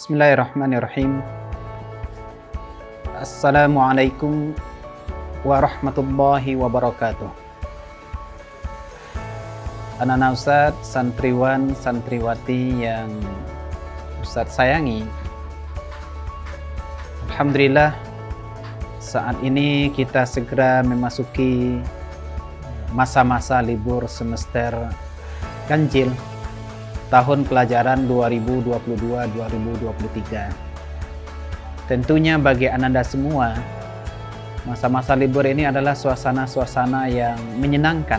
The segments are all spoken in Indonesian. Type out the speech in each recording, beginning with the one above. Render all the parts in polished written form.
Bismillahirrahmanirrahim. Assalamualaikum warahmatullahi wabarakatuh. Anak-anak Ustadz, santriwan, santriwati yang Ustadz sayangi, alhamdulillah saat ini kita segera memasuki masa-masa libur semester ganjil tahun pelajaran 2022-2023. Tentunya bagi Ananda semua, masa-masa libur ini adalah suasana-suasana yang menyenangkan,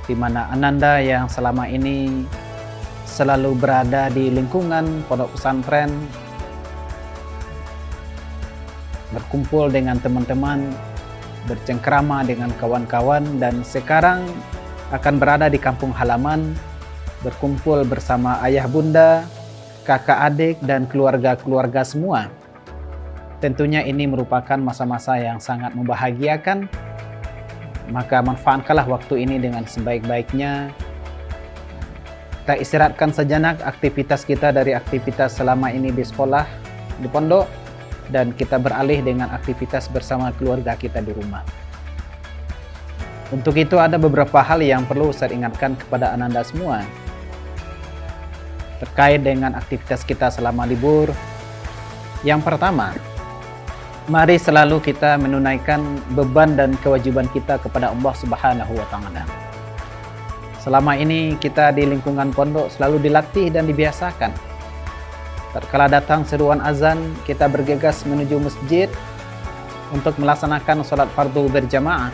di mana Ananda yang selama ini selalu berada di lingkungan pondok pesantren, berkumpul dengan teman-teman, bercengkrama dengan kawan-kawan, dan sekarang akan berada di kampung halaman, berkumpul bersama ayah bunda, kakak adik, dan keluarga-keluarga semua. Tentunya ini merupakan masa-masa yang sangat membahagiakan, maka manfaatkanlah waktu ini dengan sebaik-baiknya. Kita istirahatkan sejenak aktivitas kita dari aktivitas selama ini di sekolah, di pondok, dan kita beralih dengan aktivitas bersama keluarga kita di rumah. Untuk itu ada beberapa hal yang perlu saya ingatkan kepada Ananda semua terkait dengan aktivitas kita selama libur. Yang pertama, mari selalu kita menunaikan beban dan kewajiban kita kepada Allah Subhanahu wa Ta'ala. Selama ini kita di lingkungan pondok selalu dilatih dan dibiasakan. Tatkala datang seruan azan, kita bergegas menuju masjid untuk melaksanakan sholat fardu berjamaah.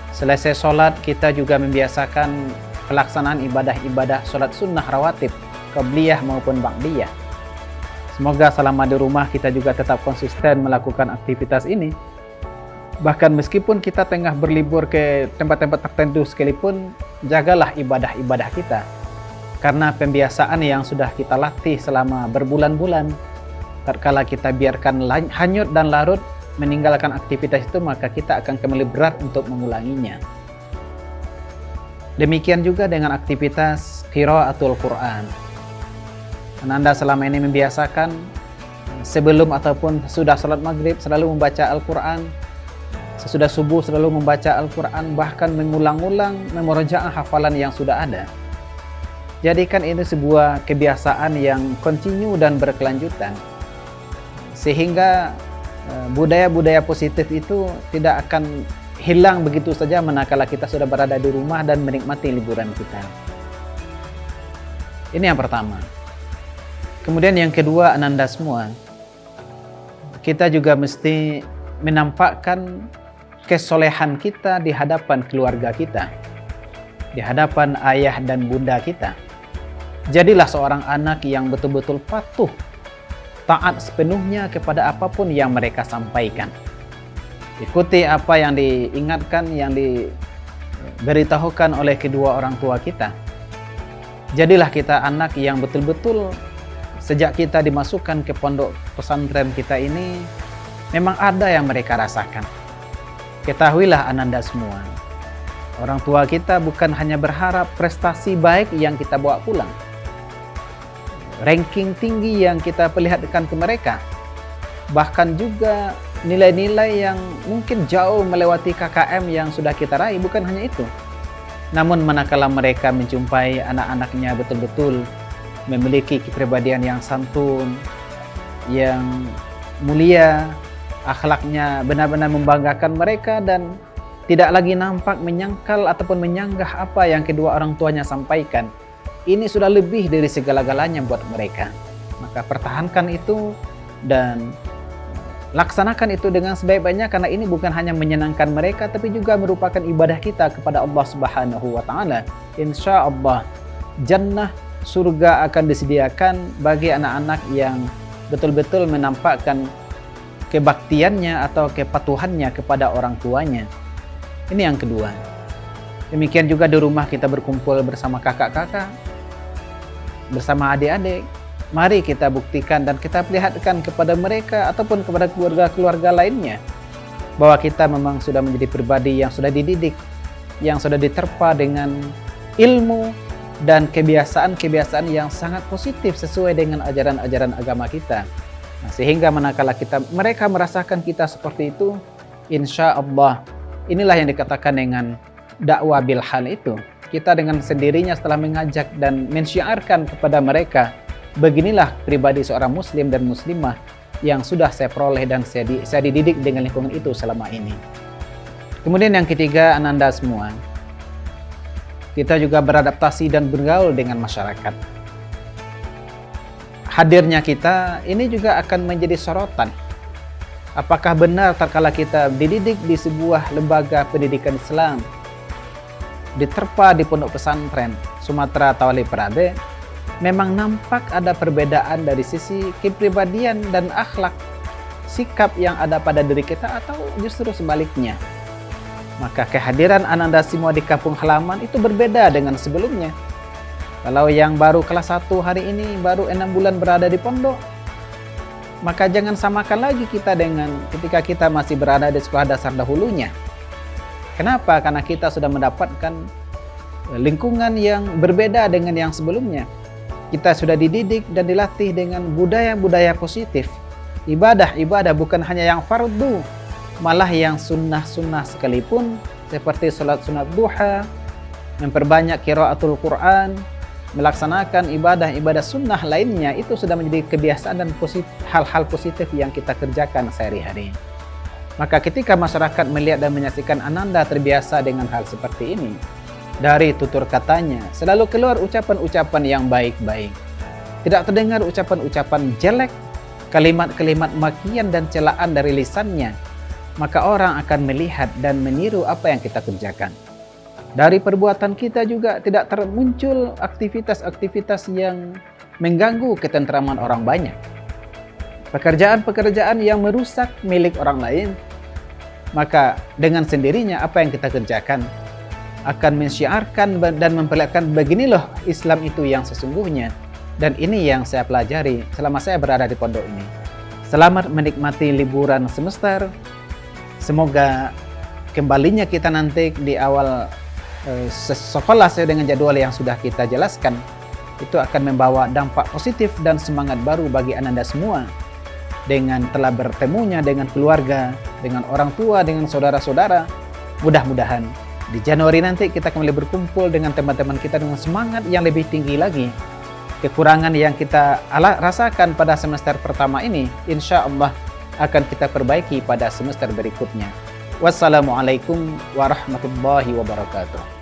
Selesai sholat, kita juga membiasakan pelaksanaan ibadah-ibadah sholat sunnah rawatib, qabliyah maupun ba'diyah. Semoga selama di rumah kita juga tetap konsisten melakukan aktivitas ini. Bahkan meskipun kita tengah berlibur ke tempat-tempat tertentu sekalipun, jagalah ibadah-ibadah kita. Karena pembiasaan yang sudah kita latih selama berbulan-bulan, tatkala kita biarkan hanyut dan larut meninggalkan aktivitas itu, maka kita akan kembali berat untuk mengulanginya. Demikian juga dengan aktivitas qiraatul Quran. Ananda selama ini membiasakan sebelum ataupun sudah salat maghrib selalu membaca Al-Quran, sesudah subuh selalu membaca Al-Quran, bahkan mengulang-ulang memurojaah hafalan yang sudah ada. Jadikan ini sebuah kebiasaan yang kontinu dan berkelanjutan, sehingga budaya-budaya positif itu tidak akan hilang begitu saja manakala kita sudah berada di rumah dan menikmati liburan kita. Ini yang pertama. Kemudian yang kedua, Ananda semua, kita juga mesti menampakkan kesolehan kita di hadapan keluarga kita, di hadapan ayah dan bunda kita. Jadilah seorang anak yang betul-betul patuh, taat sepenuhnya kepada apapun yang mereka sampaikan. Ikuti apa yang diingatkan, yang diberitahukan oleh kedua orang tua kita. Jadilah kita anak yang betul-betul sejak kita dimasukkan ke pondok pesantren kita ini, memang ada yang mereka rasakan. Ketahuilah Ananda semua, orang tua kita bukan hanya berharap prestasi baik yang kita bawa pulang, ranking tinggi yang kita perlihatkan ke mereka, bahkan juga nilai-nilai yang mungkin jauh melewati KKM yang sudah kita raih. Bukan hanya itu, namun manakala mereka menjumpai anak-anaknya betul-betul memiliki kepribadian yang santun, yang mulia, akhlaknya benar-benar membanggakan mereka, dan tidak lagi nampak menyangkal ataupun menyanggah apa yang kedua orang tuanya sampaikan, ini sudah lebih dari segala-galanya buat mereka. Maka pertahankan itu dan laksanakan itu dengan sebaik-baiknya, karena ini bukan hanya menyenangkan mereka, tapi juga merupakan ibadah kita kepada Allah Subhanahu wa Ta'ala. Insya Allah, jannah, surga akan disediakan bagi anak-anak yang betul-betul menampakkan kebaktiannya atau kepatuhannya kepada orang tuanya. Ini yang kedua. Demikian juga di rumah kita berkumpul bersama kakak-kakak, bersama adik-adik. Mari kita buktikan dan kita perlihatkan kepada mereka ataupun kepada keluarga-keluarga lainnya bahwa kita memang sudah menjadi pribadi yang sudah dididik, yang sudah diterpa dengan ilmu, dan kebiasaan-kebiasaan yang sangat positif sesuai dengan ajaran-ajaran agama kita. Nah, sehingga manakala mereka merasakan kita seperti itu, insya Allah inilah yang dikatakan dengan dakwah bil hal itu. Kita dengan sendirinya setelah mengajak dan mensyiarkan kepada mereka, beginilah pribadi seorang muslim dan muslimah yang sudah saya peroleh dan saya dididik dengan lingkungan itu selama ini. Kemudian yang ketiga, ananda semua, kita juga beradaptasi dan bergaul dengan masyarakat. Hadirnya kita ini juga akan menjadi sorotan. Apakah benar tatkala kita dididik di sebuah lembaga pendidikan Islam, diterpa di pondok pesantren Sumatera Tawali Perabe, memang nampak ada perbedaan dari sisi kepribadian dan akhlak, sikap yang ada pada diri kita, atau justru sebaliknya. Maka kehadiran ananda semua di kampung halaman itu berbeda dengan sebelumnya. Kalau yang baru kelas 1 hari ini, baru 6 bulan berada di pondok, maka jangan samakan lagi kita dengan ketika kita masih berada di sekolah dasar dahulunya. Kenapa? Karena kita sudah mendapatkan lingkungan yang berbeda dengan yang sebelumnya. Kita sudah dididik dan dilatih dengan budaya-budaya positif. Ibadah bukan hanya yang fardu, malah yang sunnah-sunnah sekalipun, seperti sholat sunat duha, memperbanyak qiraatul Quran, melaksanakan ibadah-ibadah sunnah lainnya, itu sudah menjadi kebiasaan dan hal-hal positif yang kita kerjakan sehari-hari. Maka ketika masyarakat melihat dan menyaksikan ananda terbiasa dengan hal seperti ini, dari tutur katanya selalu keluar ucapan-ucapan yang baik-baik. Tidak terdengar ucapan-ucapan jelek, kalimat-kalimat makian dan celaan dari lisannya, maka orang akan melihat dan meniru apa yang kita kerjakan. Dari perbuatan kita juga tidak termuncul aktivitas-aktivitas yang mengganggu ketentraman orang banyak. Pekerjaan-pekerjaan yang merusak milik orang lain, maka dengan sendirinya apa yang kita kerjakan akan mensyiarkan dan memperlihatkan begini loh Islam itu yang sesungguhnya. Dan ini yang saya pelajari selama saya berada di pondok ini. Selamat menikmati liburan semester. Semoga kembalinya kita nanti di awal sekolah sesuai dengan jadwal yang sudah kita jelaskan, itu akan membawa dampak positif dan semangat baru bagi ananda semua, dengan telah bertemunya dengan keluarga, dengan orang tua, dengan saudara-saudara. Mudah-mudahan di Januari nanti kita kembali berkumpul dengan teman-teman kita dengan semangat yang lebih tinggi lagi. Kekurangan yang kita rasakan pada semester pertama ini, insya Allah akan kita perbaiki pada semester berikutnya. Wassalamualaikum warahmatullahi wabarakatuh.